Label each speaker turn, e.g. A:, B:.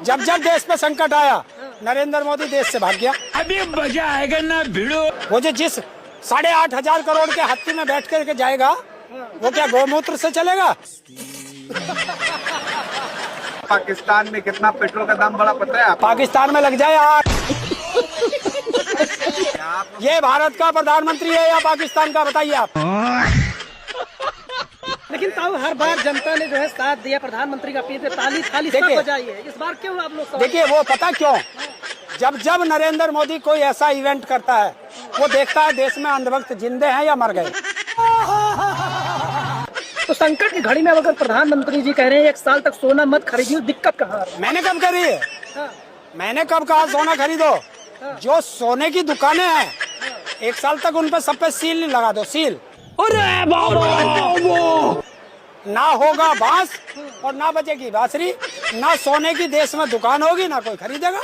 A: जब जब देश पे संकट आया नरेंद्र मोदी देश से भाग गया।
B: अभी मजा आएगा ना भिड़ो।
A: वो जो जिस 8,500 करोड़ के हत्ती में बैठ करके जाएगा वो क्या गौमूत्र से चलेगा?
C: पाकिस्तान में कितना पेट्रोल का दाम बढ़ा पता है आप?
A: पाकिस्तान में लग जाए आग। ये भारत का प्रधानमंत्री है या पाकिस्तान का, बताइए आप।
D: लेकिन ताऊ हर बार जनता ने जो है साथ दिया, प्रधानमंत्री का अपील ताली थाली सब बजाई है, इस बार क्यों आप लोग?
A: देखिए वो पता क्यों, जब जब नरेंद्र मोदी कोई ऐसा इवेंट करता है वो देखता है देश में अंधभक्त जिंदे हैं या मर गए।
D: तो संकट की घड़ी में अगर प्रधानमंत्री जी कह रहे हैं 1 साल तक सोना मत खरीदिए, दिक्कत कहाँ?
A: मैंने कब करी है? मैंने कब कहा सोना खरीदो? जो सोने की दुकानें हैं 1 साल तक उन पर सब पे सील लगा दो, सील।
B: अरे बाबा,
A: ना होगा बांस और ना बजेगी बांसुरी, ना सोने की देश में दुकान होगी, ना कोई खरीदेगा।